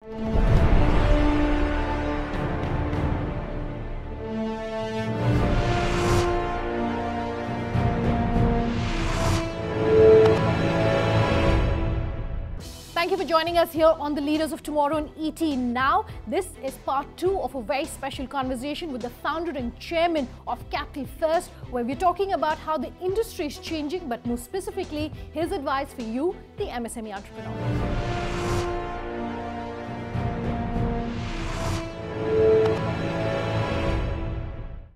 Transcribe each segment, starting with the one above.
Thank you for joining us here on the Leaders of Tomorrow on ET Now. This is part 2 of a very special conversation with the founder and chairman of Capital First, where we're talking about how the industry is changing, but more specifically, his advice for you, the MSME entrepreneur.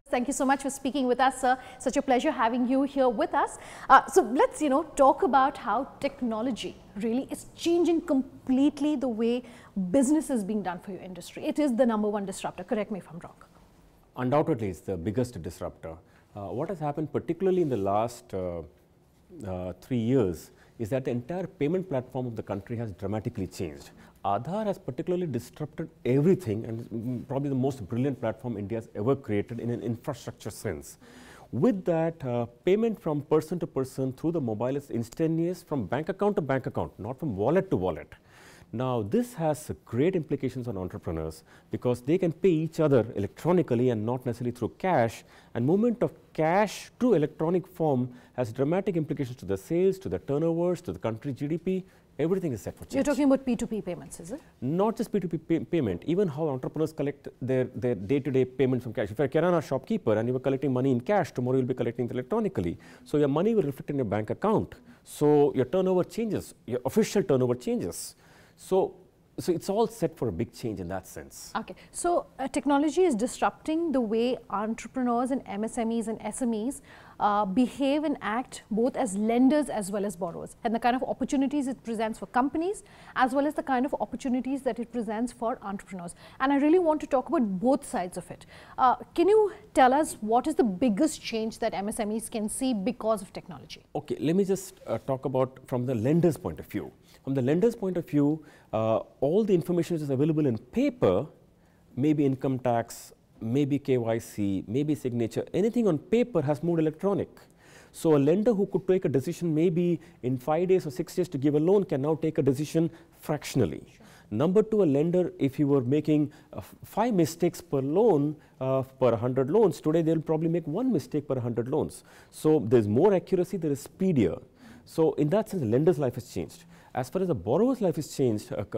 Thank you so much for speaking with us, sir. Such a pleasure having you here with us. So let's, talk about how technology really is changing completely the way business is being done for your industry. It is the #1 disruptor. Correct me if I'm wrong. Undoubtedly, it's the biggest disruptor. What has happened, particularly in the last 3 years, is that the entire payment platform of the country has dramatically changed. Aadhaar has particularly disrupted everything and is probably the most brilliant platform India has ever created in an infrastructure sense. With that, payment from person to person through the mobile is instantaneous from bank account to bank account, not from wallet to wallet. Now, this has great implications on entrepreneurs because they can pay each other electronically and not necessarily through cash. And movement of cash to electronic form has dramatic implications to the sales, to the turnovers, to the country GDP. Everything is set for change. You're talking about P2P payments, is it? Not just P2P payment, even how entrepreneurs collect their day-to-day payments from cash. If you're a Kirana shopkeeper and you were collecting money in cash, tomorrow you'll be collecting it electronically. So your money will reflect in your bank account. So your turnover changes, your official turnover changes. So it's all set for a big change in that sense. Okay, so technology is disrupting the way entrepreneurs and MSMEs and SMEs behave and act both as lenders as well as borrowers, and the kind of opportunities it presents for companies as well as the kind of opportunities that it presents for entrepreneurs. And I really want to talk about both sides of it. Can you tell us what is the biggest change that MSMEs can see because of technology? Okay, let me just talk about from the lender's point of view. From the lender's point of view, all the information which is available in paper, maybe income tax, maybe KYC, maybe signature, anything on paper has moved electronic. So a lender who could take a decision maybe in 5 days or 6 days to give a loan can now take a decision fractionally. Sure. Number 2, a lender, if you were making 5 mistakes per loan per 100 loans, today they'll probably make 1 mistake per 100 loans. So there's more accuracy, there is speedier. So in that sense, the lender's life has changed. As far as the borrower's life is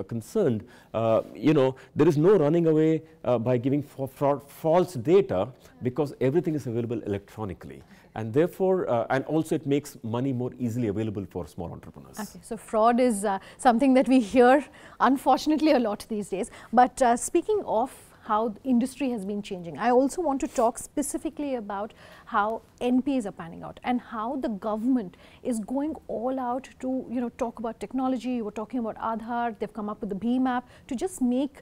concerned, there is no running away by giving false data because everything is available electronically. And therefore, and also it makes money more easily available for small entrepreneurs. Okay, so fraud is something that we hear, unfortunately, a lot these days. But speaking of how the industry has been changing, I also want to talk specifically about how NPAs are panning out and how the government is going all out to talk about technology. You were talking about Aadhaar, they've come up with the BHIM app to just make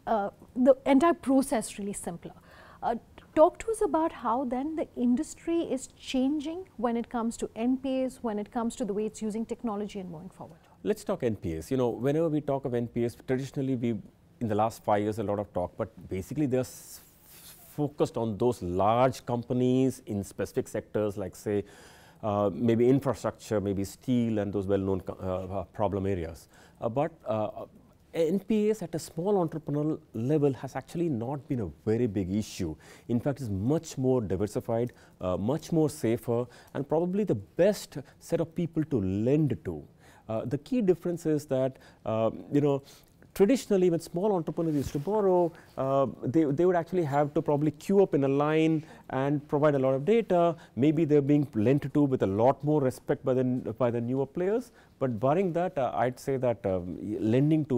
the entire process really simpler. Talk to us about how then the industry is changing when it comes to NPAs, when it comes to the way it's using technology and moving forward. Let's talk NPAs. Whenever we talk of NPAs, traditionally in the last 5 years, a lot of talk, but basically they're focused on those large companies in specific sectors like, say, maybe infrastructure, maybe steel and those well-known problem areas. But NPAs at a small entrepreneurial level has actually not been a very big issue. In fact, it's much more diversified, much more safer, and probably the best set of people to lend to. The key difference is that, traditionally, when small entrepreneurs used to borrow, they would actually have to probably queue up in a line and provide a lot of data. Maybe they're being lent to with a lot more respect by the newer players. But barring that, I'd say that lending to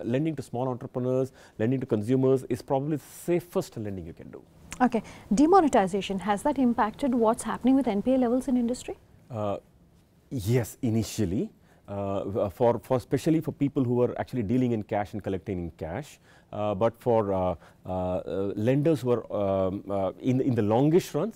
lending to small entrepreneurs, lending to consumers is probably the safest lending you can do. Okay, demonetization, has that impacted what's happening with NPA levels in industry? Yes, initially. Especially for people who are actually dealing in cash and collecting in cash, but for lenders who are in the longish run,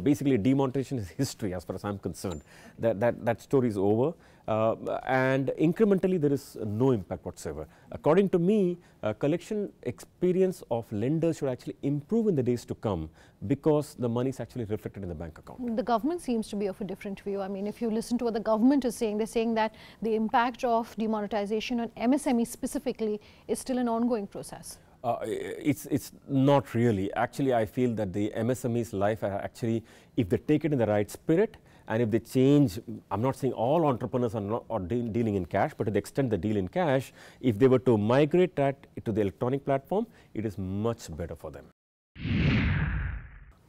basically demonetization is history as far as I'm concerned. That story is over, and incrementally there is no impact whatsoever. According to me, collection experience of lenders should actually improve in the days to come because the money is actually reflected in the bank account. The government seems to be of a different view. I mean, if you listen to what the government is saying, they're saying that the impact of demonetization on MSMEs specifically is still an ongoing process. It's not really. Actually, I feel that the MSME's life are actually, if they take it in the right spirit, and if they change, I'm not saying all entrepreneurs are dealing in cash, but to the extent they deal in cash, if they were to migrate that to the electronic platform, it is much better for them.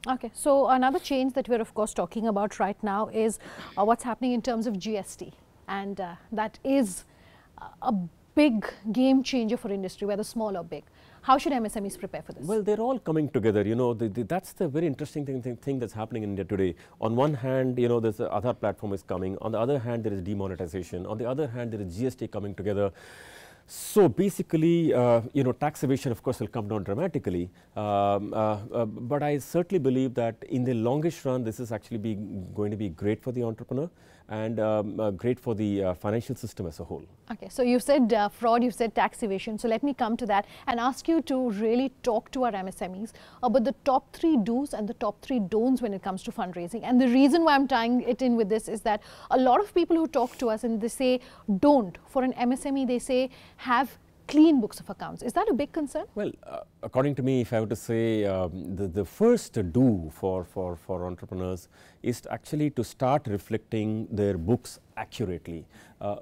Okay, so another change that we're of course talking about right now is what's happening in terms of GST, and that is a big game changer for industry, whether small or big. How should MSMEs prepare for this? Well, they're all coming together. You know, that's the very interesting thing that's happening in India today. On one hand, you know, there's the Aadhaar platform is coming. On the other hand, there is demonetization. On the other hand, there is GST coming together. So basically, you know, tax evasion, of course, will come down dramatically. But I certainly believe that in the longest run, this is actually going to be great for the entrepreneur and great for the financial system as a whole. Okay, so you said fraud, you said tax evasion. So let me come to that and ask you to really talk to our MSMEs about the top 3 do's and the top 3 don'ts when it comes to fundraising. And the reason why I'm tying it in with this is that a lot of people who talk to us and they say don't, for an MSME, they say have clean books of accounts. Is that a big concern? Well, according to me, if I were to say the first do for entrepreneurs is actually to start reflecting their books accurately.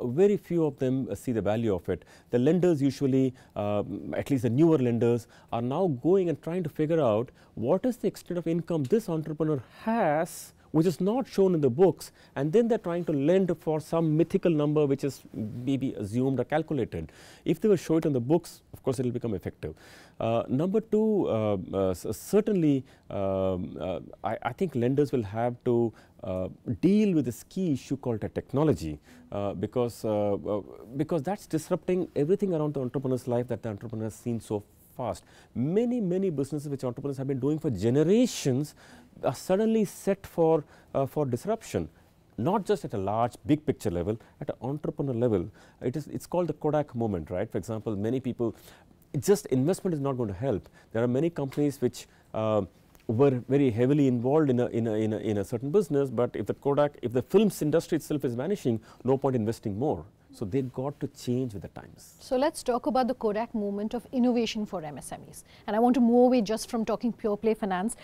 Very few of them see the value of it. The lenders usually, at least the newer lenders, are now going and trying to figure out what is the extent of income this entrepreneur has which is not shown in the books, and then they're trying to lend for some mythical number which is maybe assumed or calculated. If they will show it in the books, of course it will become effective. Number 2, certainly I think lenders will have to deal with this key issue called a technology because that's disrupting everything around the entrepreneur's life that the entrepreneur has seen so fast. Many businesses which entrepreneurs have been doing for generations are suddenly set for disruption, not just at a large big picture level, at an entrepreneur level. It's called the Kodak moment, right? For example, many people, just investment is not going to help. There are many companies which were very heavily involved in a certain business, but if the films industry itself is vanishing, no point investing more. So they got to change with the times. So let's talk about the Kodak movement of innovation for MSMEs. And I want to move away just from talking pure play finance.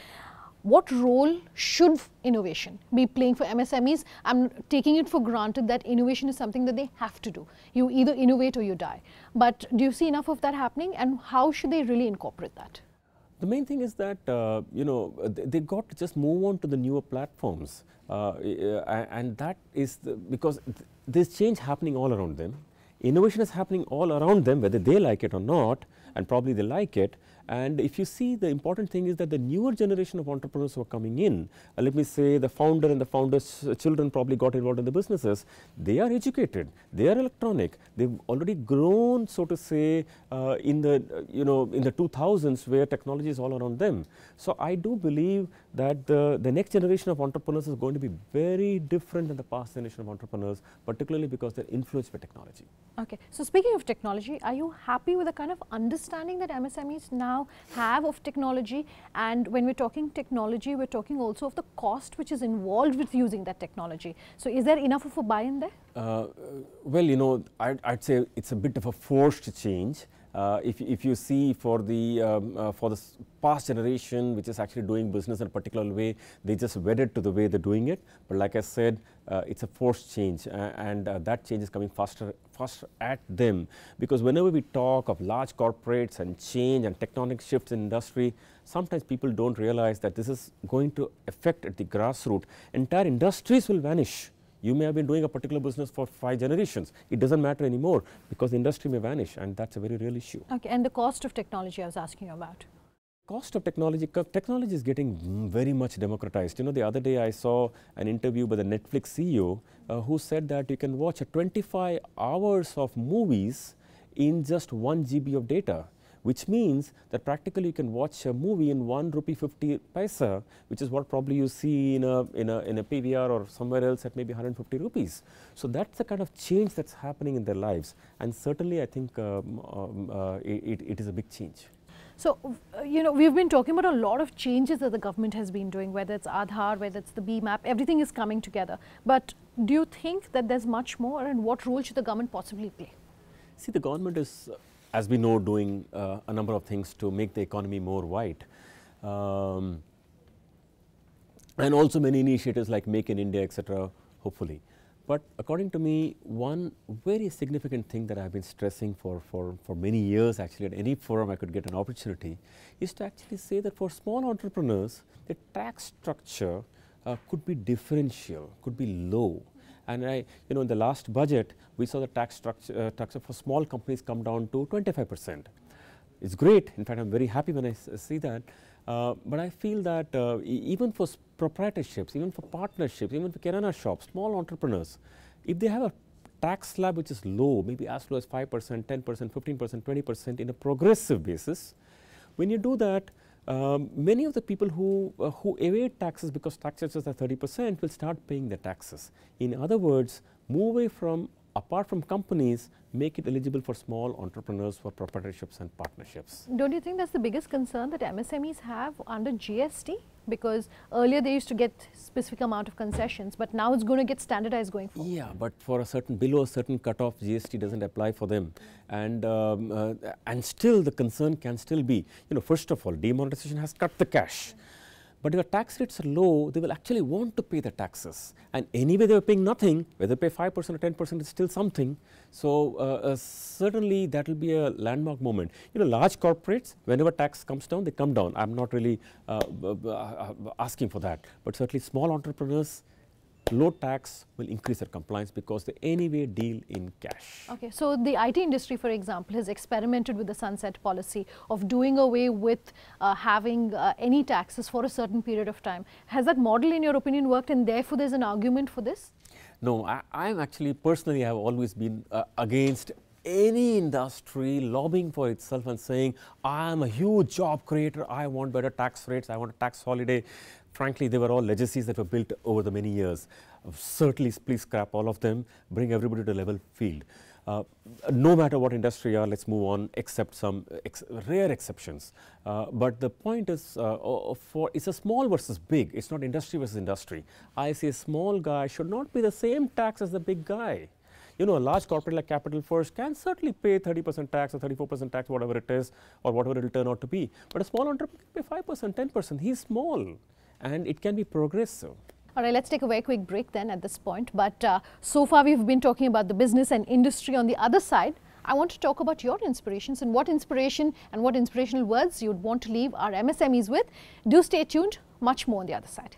What role should innovation be playing for MSMEs? I'm taking it for granted that innovation is something that they have to do. You either innovate or you die. But do you see enough of that happening, and how should they really incorporate that? The main thing is that you know, they got to just move on to the newer platforms, and that is because there's change happening all around them. Innovation is happening all around them, whether they like it or not, and probably they like it. And if you see, the important thing is that the newer generation of entrepreneurs who are coming in, let me say the founder and the founder's children probably got involved in the businesses. They are educated, they are electronic, they've already grown, so to say, in the 2000s where technology is all around them. So I do believe that the next generation of entrepreneurs is going to be very different than the past generation of entrepreneurs, particularly because they're influenced by technology. Okay, so speaking of technology, are you happy with the kind of understanding that MSMEs now have of technology? And when we're talking technology, we're talking also of the cost which is involved with using that technology. So is there enough of a buy-in there? Well, you know, I'd say it's a bit of a forced change. If you see for the past generation which is actually doing business in a particular way, they just wedded to the way they're doing it. But like I said, it's a forced change, and that change is coming faster at them, because whenever we talk of large corporates and change and tectonic shifts in industry, sometimes people don't realize that this is going to affect at the grassroots. Entire industries will vanish. You may have been doing a particular business for 5 generations. It doesn't matter anymore because the industry may vanish, and that's a very real issue. Okay, and the cost of technology I was asking you about. Cost of technology is getting very much democratized. You know, the other day I saw an interview by the Netflix CEO who said that you can watch 25 hours of movies in just 1 GB of data. which means that practically you can watch a movie in 1 rupee 50 paisa, which is what probably you see in a PVR or somewhere else at maybe 150 rupees. So that's the kind of change that's happening in their lives, and certainly I think it is a big change. So, you know, we've been talking about a lot of changes that the government has been doing, whether it's Aadhaar, whether it's the BMAP, everything is coming together. But do you think that there's much more, and what role should the government possibly play? See, the government is, as we know, doing a number of things to make the economy more white. And also many initiatives like Make in India, etc., hopefully. But according to me, one very significant thing that I have been stressing for many years, actually at any forum I could get an opportunity, is to actually say that for small entrepreneurs, the tax structure could be differential, could be low. And you know, in the last budget, we saw the tax structure for small companies come down to 25%. It's great. In fact, I'm very happy when I see that. But I feel that even for proprietorships, even for partnerships, even for kirana shops, small entrepreneurs, if they have a tax slab which is low, maybe as low as 5%, 10%, 15%, 20% in a progressive basis, when you do that, many of the people who evade taxes because taxes are 30% will start paying their taxes. In other words, move away from, apart from companies, make it eligible for small entrepreneurs, for proprietorships and partnerships. Don't you think that's the biggest concern that MSMEs have under GST? Because earlier they used to get specific amount of concessions, but now it's going to get standardized going forward. Yeah, but for a certain, below a certain cutoff, GST doesn't apply for them. And still the concern can still be, you know, first of all, demonetization has cut the cash. But if the tax rates are low, they will actually want to pay the taxes. And anyway, they are paying nothing, whether they pay 5% or 10% is still something. So certainly that will be a landmark moment. You know, large corporates, whenever tax comes down, they come down. I'm not really asking for that. But certainly small entrepreneurs, low tax will increase their compliance because they anyway deal in cash. Okay, so the IT industry, for example, has experimented with the sunset policy of doing away with having any taxes for a certain period of time. Has that model, in your opinion, worked, and therefore there's an argument for this? No, I'm actually, personally, have always been against any industry lobbying for itself and saying, I am a huge job creator, I want better tax rates, I want a tax holiday. Frankly, they were all legacies that were built over the many years. Certainly, please scrap all of them, bring everybody to a level field. No matter what industry you are, let's move on, except some rare exceptions. But the point is, it's a small versus big, it's not industry versus industry. I say a small guy should not pay the same tax as the big guy. You know, a large corporate like Capital First can certainly pay 30% tax or 34% tax, whatever it is, or whatever it will turn out to be. But a small entrepreneur can pay 5%, 10%. He's small, and it can be progressive. All right, let's take a very quick break then at this point. But so far we've been talking about the business and industry. On the other side, I want to talk about your inspirations and what inspiration and what inspirational words you'd want to leave our MSMEs with. Do stay tuned. Much more on the other side.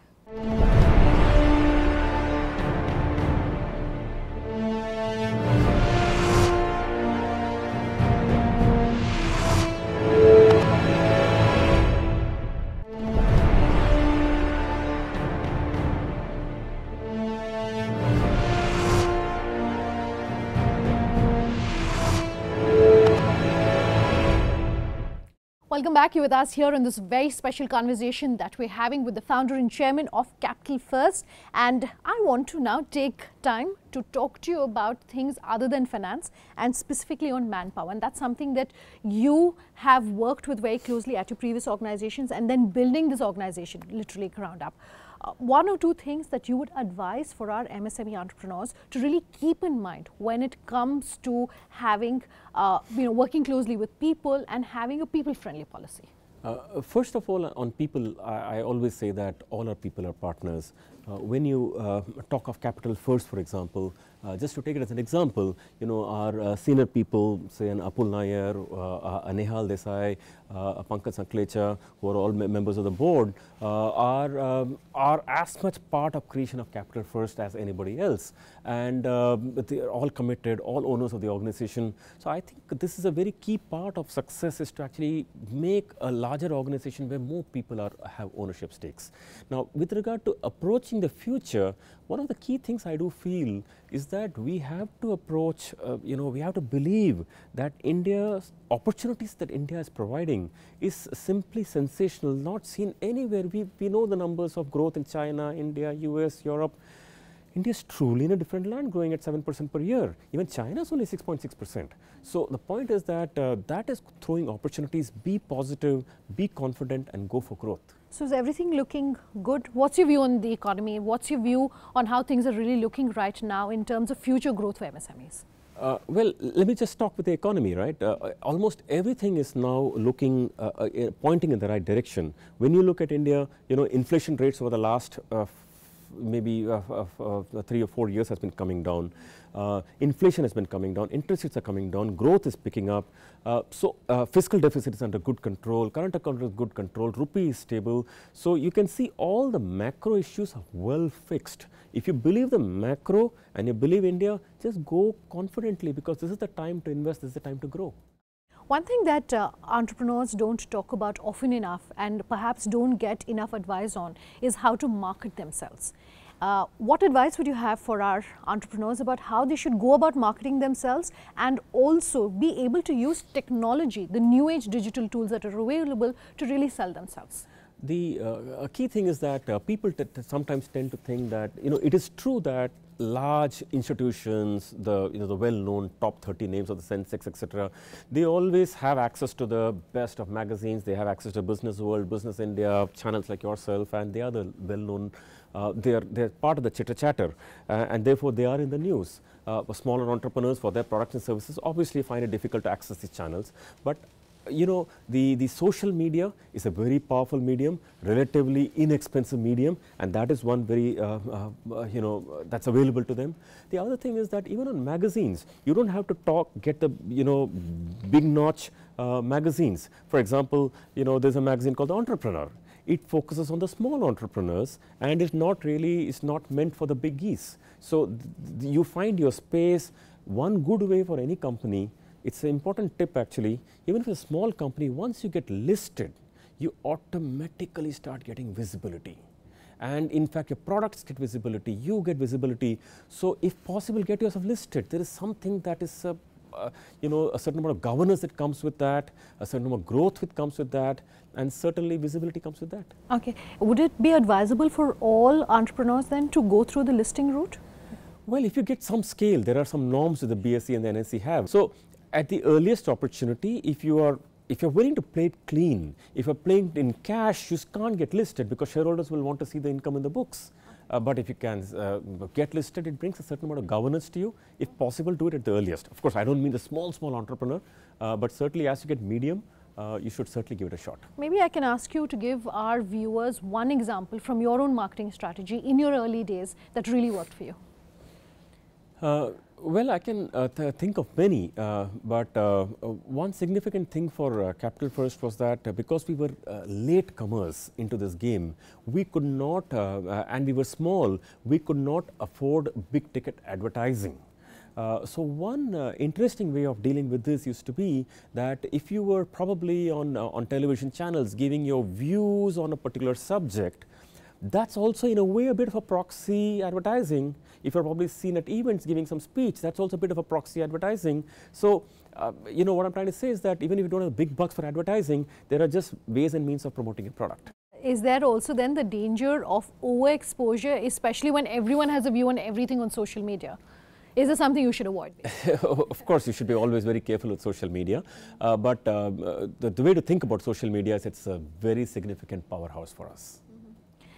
Welcome back. You're with us here on this very special conversation that we're having with the founder and chairman of Capital First. And I want to now take time to talk to you about things other than finance and specifically on manpower. And that's something that you have worked with very closely at your previous organizations and then building this organization literally ground up. One or two things that you would advise for our MSME entrepreneurs to really keep in mind when it comes to having, working closely with people and having a people-friendly policy? First of all, on people, I always say that all our people are partners. When you talk of Capital First, for example, just to take it as an example, you know, our senior people, say an Apul Nair, a Nehal Desai, a Pankaj Sanklecha, who are all members of the board, are as much part of creation of Capital First as anybody else. And they are all committed, all owners of the organization. So I think this is a very key part of success, is to actually make a larger organization where more people have ownership stakes. Now, with regard to approaching the future, one of the key things I do feel is that we have to approach, we have to believe that India's opportunities that India is providing is simply sensational, not seen anywhere. We know the numbers of growth in China, India, US, Europe. India is truly in a different land, growing at 7% per year. Even China is only 6.6%. So the point is that that is throwing opportunities. Be positive, be confident, and go for growth. So is everything looking good? What's your view on the economy? What's your view on how things are really looking right now in terms of future growth for MSMEs? Well, let me just talk with the economy, right? Almost everything is now looking, pointing in the right direction. When you look at India, inflation rates over the last maybe 3 or 4 years has been coming down. Inflation has been coming down, interest rates are coming down, growth is picking up. So fiscal deficit is under good control, current account is good control, rupee is stable. So you can see all the macro issues are well fixed. If you believe the macro and you believe India, just go confidently, because this is the time to invest, this is the time to grow. One thing that entrepreneurs don't talk about often enough and perhaps don't get enough advice on is how to market themselves. What advice would you have for our entrepreneurs about how they should go about marketing themselves and also be able to use technology, the new age digital tools that are available to really sell themselves? The key thing is that people sometimes tend to think that, it is true that large institutions, the well-known top 30 names of the Sensex, etc., they always have access to the best of magazines. They have access to Business World, Business India, channels like yourself, and they are the well-known. They're part of the chitter chatter, and therefore they are in the news. Smaller entrepreneurs, for their products and services, obviously find it difficult to access these channels, but the social media is a very powerful medium, relatively inexpensive medium, and that is one very, that's available to them. The other thing is that even on magazines, you don't have to get the, big notch magazines. For example, there's a magazine called The Entrepreneur. It focuses on the small entrepreneurs, and it's not meant for the big geese. So you find your space. One good way for any company, it's an important tip actually, even if it's a small company, once you get listed, you automatically start getting visibility. And in fact, your products get visibility, you get visibility. So if possible, get yourself listed. There is something that is, a certain amount of governance that comes with that, a certain amount of growth that comes with that, and certainly visibility comes with that. Okay. Would it be advisable for all entrepreneurs then to go through the listing route? Well, if you get some scale, there are some norms that the BSE and the NSE have. So at the earliest opportunity, if you're willing to play it clean, if you're playing in cash, you can't get listed because shareholders will want to see the income in the books. But if you can get listed, it brings a certain amount of governance to you. If possible, do it at the earliest. Of course, I don't mean the small entrepreneur, but certainly as you get medium, you should certainly give it a shot. Maybe I can ask you to give our viewers one example from your own marketing strategy in your early days that really worked for you. Well, I can think of many, but one significant thing for Capital First was that because we were latecomers into this game, we could not, and we were small, we could not afford big ticket advertising. So one interesting way of dealing with this used to be that if you were probably on television channels giving your views on a particular subject, that's also in a way a bit of a proxy advertising. If you're probably seen at events giving some speech, that's also a bit of a proxy advertising. So, what I'm trying to say is that even if you don't have big bucks for advertising, there are just ways and means of promoting a product. Is there also then the danger of overexposure, especially when everyone has a view on everything on social media? Is this something you should avoid? Of course, you should be always very careful with social media. But the way to think about social media is it's a very significant powerhouse for us.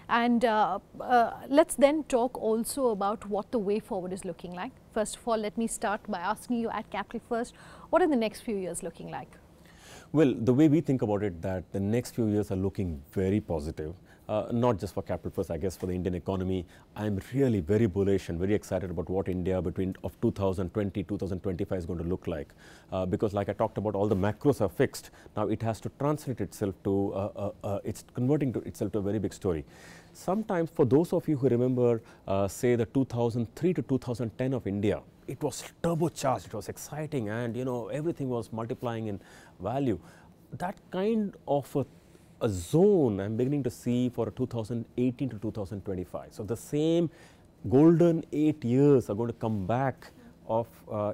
And let's then talk also about what the way forward is looking like. First of all, let me start by asking you at Capital First, what are the next few years looking like? Well, the way we think about it, that the next few years are looking very positive. Not just for Capital First, I guess for the Indian economy. I'm really very bullish and very excited about what India of 2020, 2025 is going to look like. Because like I talked about, all the macros are fixed. Now it has to translate itself to, it's converting itself to a very big story. Sometimes for those of you who remember, say the 2003 to 2010 of India, it was turbocharged, it was exciting, and everything was multiplying in value. That kind of a zone I'm beginning to see for 2018 to 2025. So the same golden 8 years are going to come back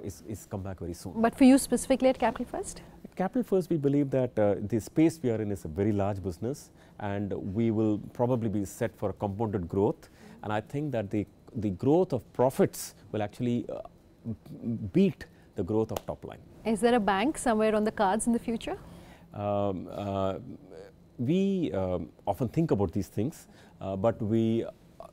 is come back very soon. But for you specifically at Capital First? At Capital First, we believe that the space we are in is a very large business, and we will probably be set for a compounded growth. And I think that the growth of profits will actually beat the growth of top line. Is there a bank somewhere on the cards in the future? We often think about these things, but we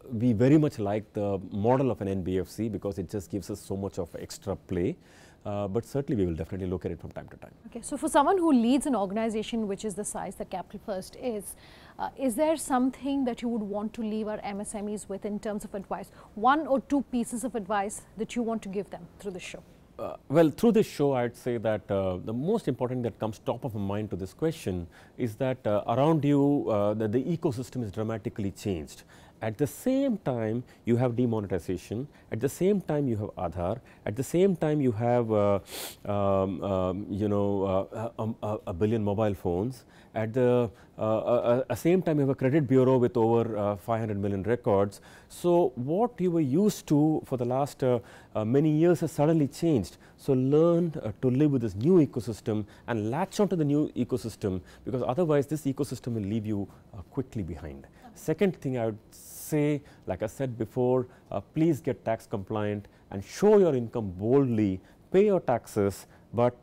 very much like the model of an NBFC because it just gives us so much of extra play. But certainly we will definitely look at it from time to time. Okay, so for someone who leads an organization which is the size that Capital First is there something that you would want to leave our MSMEs with in terms of advice? One or two pieces of advice that you want to give them through the show? Well, through this show, I'd say that the most important that comes top of mind to this question is that around you, the ecosystem is dramatically changed. At the same time, you have demonetization. At the same time, you have Aadhaar. At the same time, you have a billion mobile phones. At the same time, you have a credit bureau with over 500 million records. So what you were used to for the last many years has suddenly changed. So learn to live with this new ecosystem and latch onto the new ecosystem, because otherwise this ecosystem will leave you quickly behind. Second thing I would say, like I said before, please get tax compliant and show your income boldly, pay your taxes, but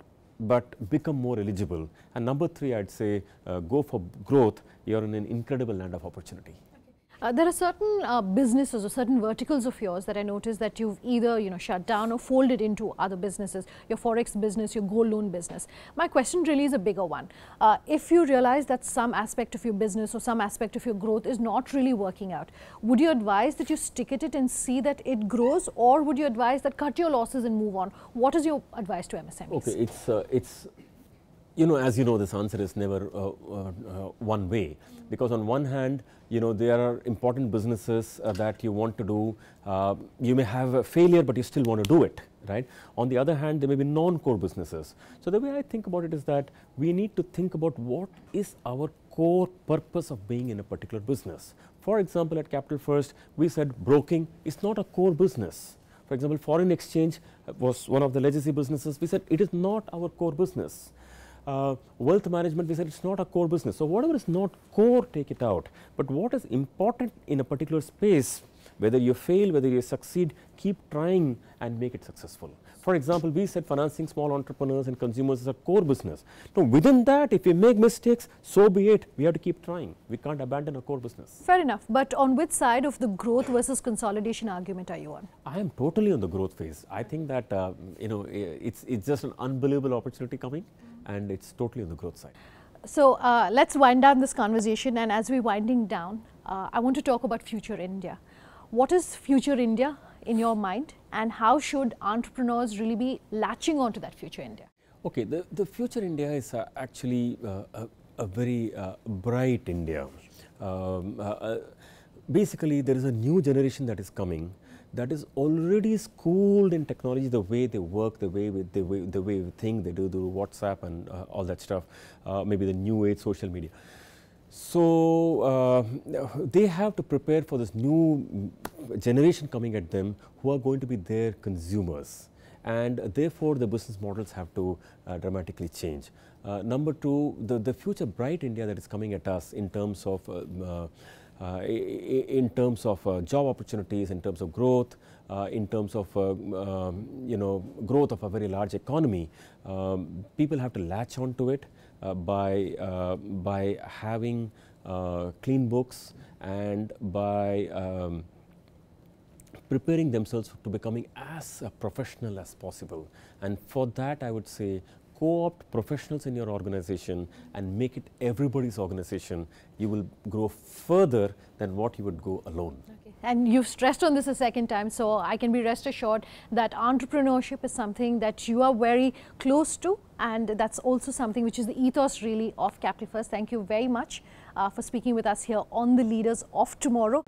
become more eligible. And number three, I'd say go for growth. You're in an incredible land of opportunity. There are certain businesses or certain verticals of yours that I noticed that you've either shut down or folded into other businesses, your Forex business, your gold loan business. My question really is a bigger one. If you realize that some aspect of your business or some aspect of your growth is not really working out, would you advise that you stick at it and see that it grows, or would you advise that cut your losses and move on? What is your advice to MSMEs? Okay, it's as you know, this answer is never one way, because on one hand, there are important businesses that you want to do. You may have a failure, but you still want to do it, right? On the other hand, there may be non-core businesses. So the way I think about it is that we need to think about what is our core purpose of being in a particular business. For example, at Capital First, we said broking is not a core business. For example, foreign exchange was one of the legacy businesses. We said it is not our core business. Wealth management, we said it's not a core business. So whatever is not core, take it out. But what is important in a particular space, whether you fail, whether you succeed, keep trying and make it successful. For example, we said financing small entrepreneurs and consumers is a core business. Now within that, if we make mistakes, so be it. We have to keep trying. We can't abandon a core business. Fair enough. But on which side of the growth versus consolidation argument are you on? I am totally on the growth phase. I think that it's just an unbelievable opportunity coming, and it's totally on the growth side. So let's wind down this conversation, and as we're winding down, I want to talk about future India. What is future India in your mind, and how should entrepreneurs really be latching onto that future India? Okay, the future India is actually a very bright India. Basically, there is a new generation that is coming that is already schooled in technology, the way they work, the way we think, they do WhatsApp and all that stuff, maybe the new age social media. So they have to prepare for this new generation coming at them, who are going to be their consumers, and therefore the business models have to dramatically change. Number two, the future bright India that is coming at us in terms of job opportunities, in terms of growth, in terms of growth of a very large economy, people have to latch on to it by having clean books and by preparing themselves to becoming as professional as possible. And for that, I would say, co-opt professionals in your organization and make it everybody's organization. You will grow further than what you would go alone. Okay. And you've stressed on this a second time, so I can be rest assured that entrepreneurship is something that you are very close to, and that's also something which is the ethos really of Capital First. Thank you very much for speaking with us here on the Leaders of Tomorrow.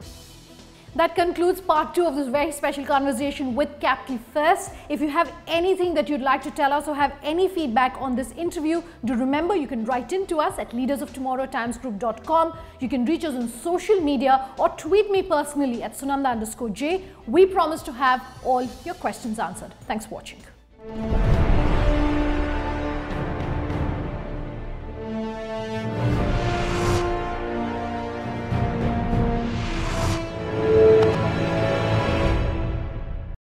That concludes part 2 of this very special conversation with Capital First. If you have anything that you'd like to tell us or have any feedback on this interview, do remember you can write in to us at leadersoftomorrowtimesgroup.com. You can reach us on social media or tweet me personally at Sunanda_J. We promise to have all your questions answered. Thanks for watching.